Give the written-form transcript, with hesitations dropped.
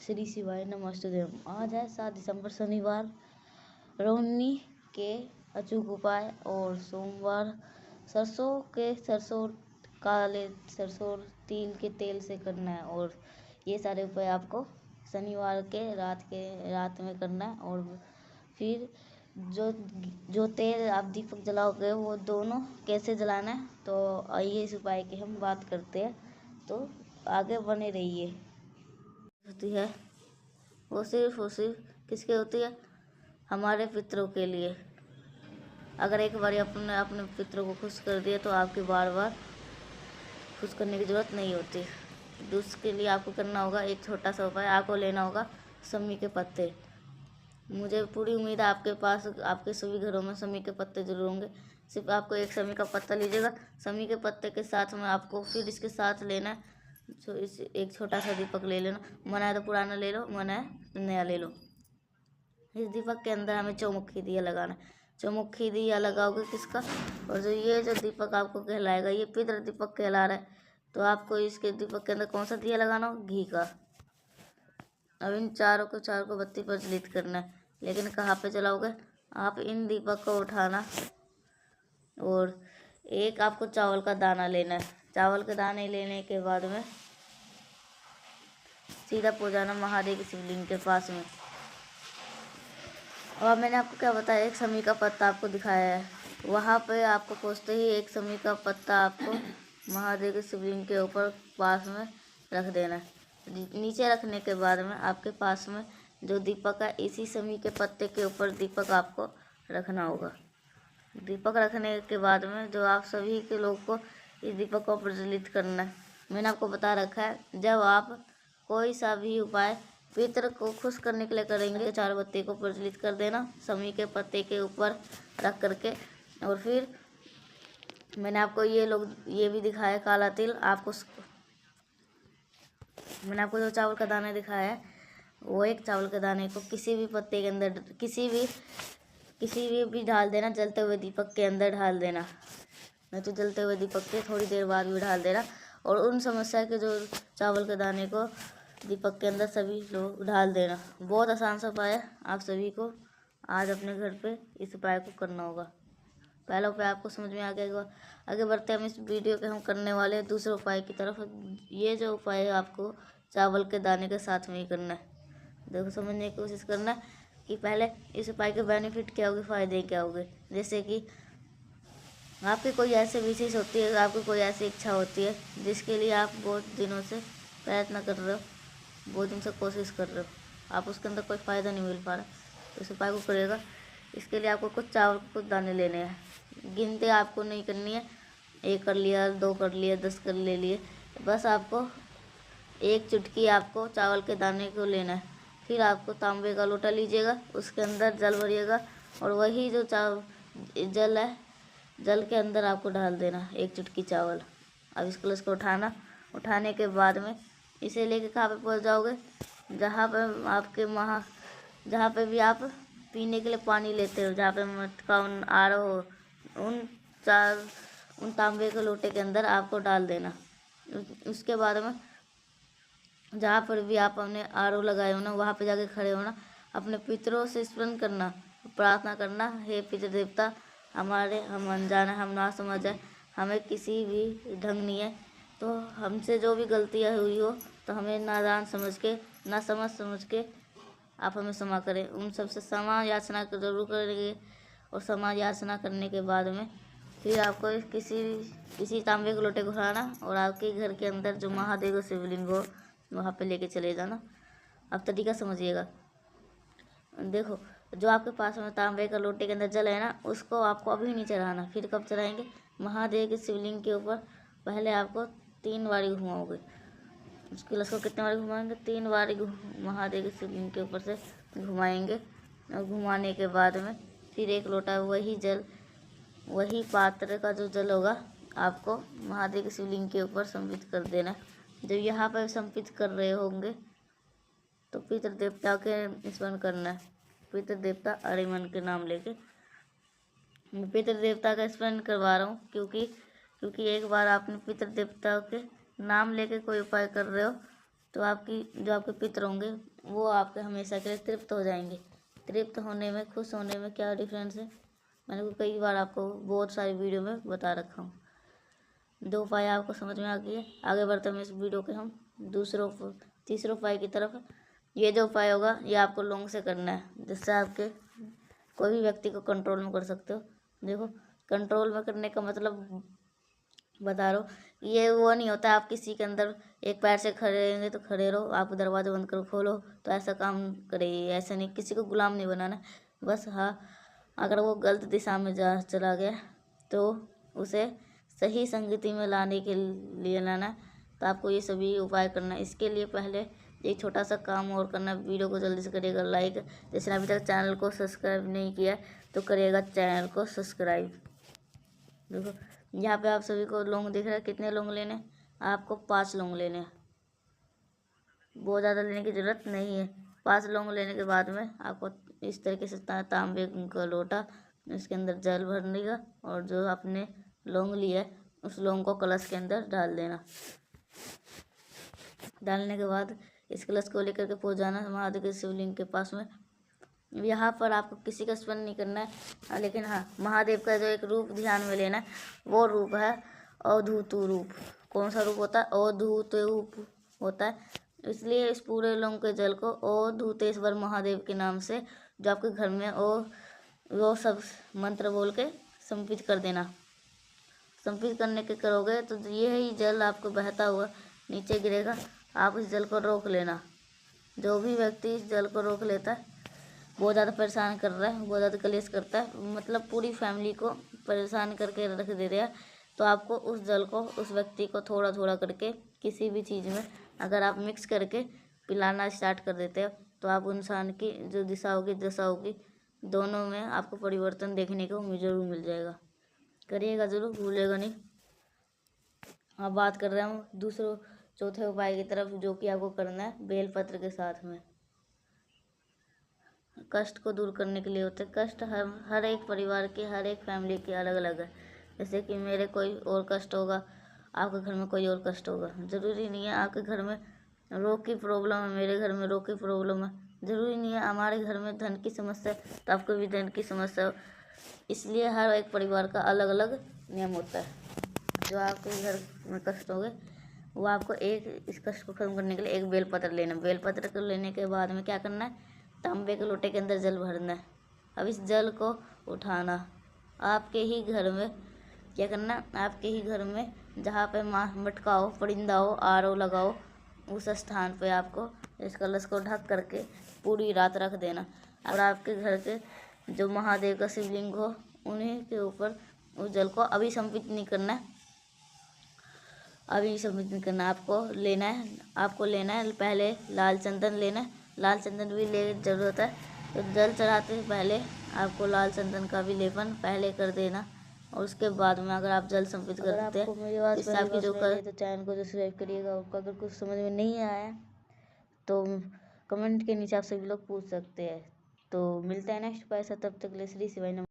श्री शिवाय नमस्तुभ्यं। आज है 7 दिसंबर शनिवार। रोहिणी के अचूक उपाय और सोमवार सरसों तिल के तेल से करना है। और ये सारे उपाय आपको शनिवार के रात में करना है। और फिर जो तेल आप दीपक जलाओगे वो दोनों कैसे जलाना है, तो आइए इस उपाय की हम बात करते हैं। तो आगे बने रहिए। होती है वो सिर्फ और सिर्फ किसके होती है? हमारे पितरों के लिए। अगर एक बार अपने पितरों को खुश कर दिया तो आपकी बार बार खुश करने की ज़रूरत नहीं होती। तो उसके लिए आपको करना होगा एक छोटा सा उपाय। आपको लेना होगा समी के पत्ते। मुझे पूरी उम्मीद है आपके पास आपके सभी घरों में समी के पत्ते जरूर होंगे। सिर्फ आपको एक समी का पत्ता लीजिएगा। समी के पत्ते के साथ में आपको फिर इसके साथ लेना है इस एक छोटा सा दीपक ले लेना। मना है तो पुराना ले लो, मना है तो नया ले लो। इस दीपक के अंदर हमें चौमुखी दिया लगाना है। चौमुखी दिया लगाओगे किसका? और जो दीपक आपको कहलाएगा ये पितृ दीपक कहला रहा है। तो आपको इसके दीपक के अंदर कौन सा दिया लगाना हो? घी का। अब इन चार को बत्ती प्रज्वलित करना है। लेकिन कहाँ पे जलाओगे? आप इन दीपक को उठाना और एक आपको चावल का दाना लेना है। चावल के दाने लेने के बाद में सीधा पहुँच जाना महादेव के शिवलिंग के पास में। और मैंने आपको क्या बताया, एक समी का पत्ता आपको दिखाया है। वहाँ पे आपको पहुँचते ही एक समी का पत्ता आपको महादेव के शिवलिंग के ऊपर पास में रख देना है। नीचे रखने के बाद में आपके पास में जो दीपक है इसी समी के पत्ते के ऊपर दीपक आपको रखना होगा। दीपक रखने के बाद में जो आप सभी के लोग को इस दीपक को प्रज्वलित करना है। मैंने आपको बता रखा है, जब आप कोई सा भी उपाय पितर को खुश करने के लिए करेंगे, 4 बत्ती को प्रज्वलित कर देना समी के पत्ते के ऊपर रख करके। और फिर मैंने आपको ये भी दिखाया काला तिल। मैंने आपको जो चावल का दाना दिखाया है वो एक चावल के दाने को किसी भी पत्ते के अंदर किसी भी डाल देना। जलते हुए दीपक के अंदर डाल देना, नहीं तो जलते हुए दीपक के थोड़ी देर बाद भी डाल देना। और उन समस्या के जो चावल के दाने को दीपक के अंदर सभी लोग डाल देना। बहुत आसान सा उपाय है। आप सभी को आज अपने घर पे इस उपाय को करना होगा। पहला उपाय आपको समझ में आ गया। आगे बढ़ते हम इस वीडियो के हम करने वाले हैं दूसरे उपाय की तरफ। ये जो उपाय है आपको चावल के दाने के साथ में ही करना है। देखो, समझने की कोशिश करना कि पहले इस उपाय के बेनिफिट क्या होंगे, फ़ायदे क्या होंगे। जैसे कि आपकी कोई ऐसी विशेष होती है, आपकी कोई ऐसी इच्छा होती है जिसके लिए आप बहुत दिनों से प्रयत्न कर रहे हो, बहुत दिन से कोशिश कर रहे हो, आप उसके अंदर कोई फ़ायदा नहीं मिल पा रहा, तो इस उपाय को करिएगा। इसके लिए आपको कुछ चावल कुछ दाने लेने हैं। गिनती आपको नहीं करनी है, 1 कर लिया, 2 कर लिया, 10 कर ले लिए। बस आपको एक चुटकी आपको चावल के दाने को लेना है। फिर आपको तांबे का लोटा लीजिएगा, उसके अंदर जल भरिएगा और वही जो जल है, जल के अंदर आपको डाल देना 1 चुटकी चावल। अब इस कलश को उठाने के बाद में इसे लेके कहाँ पे पहुँच जाओगे? जहाँ पे भी आप पीने के लिए पानी लेते हो, जहाँ पे मटका आ रहा हो, उन तांबे के लोटे के अंदर आपको डाल देना। उसके बाद में जहाँ पर भी आप अपने आरओ लगाए हो ना, वहाँ पे जाके खड़े होना, अपने पितरों से स्मरण करना, प्रार्थना करना, हे पितृ देवता, हम अनजान है, हम ना समझ है, हमें किसी भी ढंग नहीं है, तो हमसे जो भी गलतियाँ हुई हो तो हमें नादान समझ के, ना समझ के आप हमें क्षमा करें। उन सबसे क्षमा याचना जरूर करेंगे। और क्षमा याचना करने के बाद में फिर आपको किसी तांबे के लोटे को उठाना और आपके घर के अंदर जो महादेव का शिवलिंग हो वहाँ पे लेके चले जाना। अब तरीका समझिएगा। देखो, जो आपके पास में तांबे का लोटे के अंदर जल है ना, उसको आपको अभी नहीं चढ़ाना। फिर कब चढ़ाएंगे? महादेव के शिवलिंग के ऊपर पहले आपको 3 बारी घुमाओगे। उस कलश को कितने बार घुमाएंगे? 3 बारी महादेव के शिवलिंग के ऊपर से घुमाएंगे। और घुमाने के बाद में फिर 1 लोटा वही पात्र का जो जल होगा आपको महादेव के शिवलिंग के ऊपर समर्पित कर देना। जब यहाँ पर समर्पित कर रहे होंगे तो पितृ देवता के स्मरण करना है। पितृ देवता अरिमन के नाम लेके मैं पितृ देवता का स्मरण करवा रहा हूँ, क्योंकि एक बार आपने पितृ देवता के नाम लेके कोई उपाय कर रहे हो तो आपकी जो आपके पितर होंगे वो आपके हमेशा के लिए तृप्त हो जाएंगे। तृप्त होने में, खुश होने में क्या डिफरेंस है, मैंने को कई बार आपको बहुत सारी वीडियो में बता रखा हूँ। 2 उपाय आपको समझ में आ गई है। आगे बढ़ते हैं इस वीडियो के हम तीसरे उपाय की तरफ। ये जो उपाय होगा ये आपको लौंग से करना है, जिससे आपके कोई भी व्यक्ति को कंट्रोल में कर सकते हो। देखो, कंट्रोल में करने का मतलब बता रहा हूँ, ये वो नहीं होता आप किसी के अंदर एक पैर से खड़े रहेंगे तो खड़े रहो, आप दरवाजा बंद करो खोलो तो ऐसा काम करेगी, ऐसा नहीं, किसी को गुलाम नहीं बनाना। बस हाँ, अगर वो गलत दिशा में चला गया तो उसे सही संगति में लाने के लिए लाना है। तो आपको ये सभी उपाय करना है। इसके लिए पहले एक छोटा सा काम और करना, वीडियो को जल्दी से करिएगा लाइक। जिसने अभी तक चैनल को सब्सक्राइब नहीं किया तो करिएगा चैनल को सब्सक्राइब। देखो, यहाँ पे आप सभी को लौंग दिख रहा है। कितने लौंग लेने, आपको 5 लौंग लेने हैं। बहुत ज़्यादा लेने की ज़रूरत नहीं है। 5 लौंग लेने के बाद में आपको इस तरीके से तांबे का लोटा, इसके अंदर जल भरने का, और जो आपने लौंग लिया है उस लौंग को कलश के अंदर डाल देना। डालने के बाद इस कलश को लेकर के पहुँच जाना महादेव के शिवलिंग के पास में। यहाँ पर आपको किसी का स्मरण नहीं करना है, लेकिन हाँ, महादेव का जो एक रूप ध्यान में लेना है, वो रूप है अवधूत रूप। कौन सा रूप होता है, अवधूत रूप होता है। इसलिए इस पूरे लौंग के जल को अवधूतेश्वर महादेव के नाम से जो आपके घर में वो सब मंत्र बोल के संपित कर देना। संपित करने के करोगे तो ये ही जल आपको बहता हुआ नीचे गिरेगा। आप इस जल को रोक लेना। जो भी व्यक्ति इस जल को रोक लेता है, बहुत ज़्यादा परेशान कर रहा है, बहुत ज़्यादा कलेश करता है, मतलब पूरी फैमिली को परेशान करके रख दे रहा है, तो आपको उस जल को उस व्यक्ति को थोड़ा थोड़ा करके किसी भी चीज़ में अगर आप मिक्स करके पिलाना स्टार्ट कर देते हो तो आप इंसान की जो दिशा होगी दशा होगी, दोनों में आपको परिवर्तन देखने को ज़रूर मिल जाएगा। करिएगा ज़रूर, भूलेगा नहीं। अब बात कर रहा हूँ चौथे उपाय की तरफ, जो कि आपको करना है बेलपत्र के साथ में। कष्ट को दूर करने के लिए होते हैं। कष्ट हर एक परिवार के, हर एक फैमिली के अलग अलग है। जैसे कि मेरे कोई और कष्ट होगा, आपके घर में कोई और कष्ट होगा। ज़रूरी नहीं है आपके घर में रोग की प्रॉब्लम है, मेरे घर में रोग की प्रॉब्लम है। ज़रूरी नहीं है हमारे घर में धन की समस्या तो आपको भी धन की समस्या हो। इसलिए हर एक परिवार का अलग अलग नियम होता है। जो आपके घर में कष्ट होंगे वो आपको इस कष्ट को खत्म करने के लिए एक बेलपत्र लेना। बेलपत्र को लेने के बाद में क्या करना है, तांबे के लोटे के अंदर जल भरना है। अब इस जल को उठाना, आपके ही घर में क्या करना, आपके ही घर में जहाँ पे मटका हो, परिंदा हो, आरओ लगाओ, उस स्थान पे आपको इस कलश को ढक करके पूरी रात रख देना। और आपके घर के जो महादेव का शिवलिंग हो उन्हीं के ऊपर उस जल को अभी संपित नहीं करना है। अभी संपित नहीं करना, आपको लेना है पहले लाल चंदन लेना है। लाल चंदन भी ले ज़रूरत है, तो जल चढ़ाते से पहले आपको लाल चंदन का भी लेपन पहले कर देना। और उसके बाद में अगर आप जल संपित करते हैं इससे आपकी जो तो चैनल को सब्सक्राइब करिएगा। अगर कुछ समझ में नहीं आया तो कमेंट के नीचे आप सभी लोग पूछ सकते हैं। तो मिलता है नेक्स्ट पैसा, तब तक के लिए श्री शिवाय नमः।